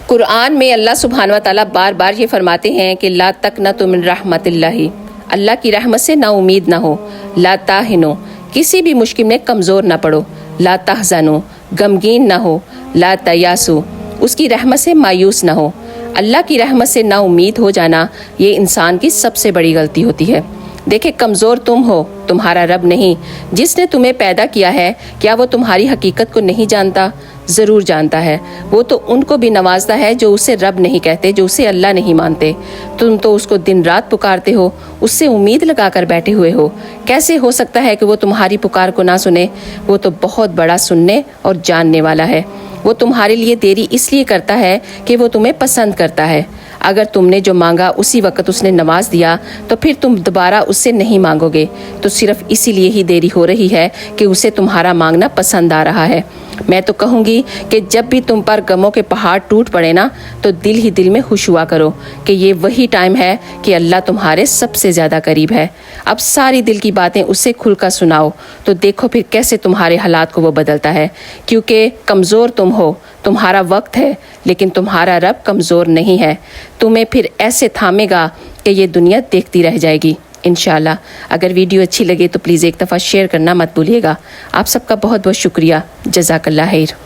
قرآن میں اللہ سبحانہ و تعالیٰ بار بار یہ فرماتے ہیں کہ لا تقنطوا من رحمت اللہ کی رحمت سے نا امید نہ ہو، لا تاہنو کسی بھی مشکل میں کمزور نہ پڑو، لا تحزنو غمگین نہ ہو، لا تیاسو اس کی رحمت سے مایوس نہ ہو۔ اللہ کی رحمت سے نا امید ہو جانا یہ انسان کی سب سے بڑی غلطی ہوتی ہے۔ دیکھیں، کمزور تم ہو، تمہارا رب نہیں۔ جس نے تمہیں پیدا کیا ہے، کیا وہ تمہاری حقیقت کو نہیں جانتا؟ ضرور جانتا ہے۔ وہ تو ان کو بھی نوازتا ہے جو اسے رب نہیں کہتے، جو اسے اللہ نہیں مانتے۔ تم تو اس کو دن رات پکارتے ہو، اس سے امید لگا کر بیٹھے ہوئے ہو۔ کیسے ہو سکتا ہے کہ وہ تمہاری پکار کو نہ سنے؟ وہ تو بہت بڑا سننے اور جاننے والا ہے۔ وہ تمہارے لیے دیری اس لیے کرتا ہے کہ وہ تمہیں پسند کرتا ہے۔ اگر تم نے جو مانگا اسی وقت اس نے نواز دیا تو پھر تم دوبارہ اس سے نہیں مانگو گے، تو صرف اسی لیے ہی دیری ہو رہی ہے کہ اسے تمہارا مانگنا پسند آ رہا ہے۔ میں تو کہوں گی کہ جب بھی تم پر غموں کے پہاڑ ٹوٹ پڑے نا، تو دل ہی دل میں خوش ہوا کرو کہ یہ وہی ٹائم ہے کہ اللہ تمہارے سب سے زیادہ قریب ہے۔ اب ساری دل کی باتیں اس سے کھل کر سناؤ، تو دیکھو پھر کیسے تمہارے حالات کو وہ بدلتا ہے۔ کیونکہ کمزور تم ہو، تمہارا وقت ہے، لیکن تمہارا رب کمزور نہیں ہے۔ تمہیں پھر ایسے تھامے گا کہ یہ دنیا دیکھتی رہ جائے گی انشاءاللہ۔ اگر ویڈیو اچھی لگے تو پلیز ایک دفعہ شیئر کرنا مت بھولیے گا۔ آپ سب کا بہت بہت شکریہ۔ جزاک اللہ خیر۔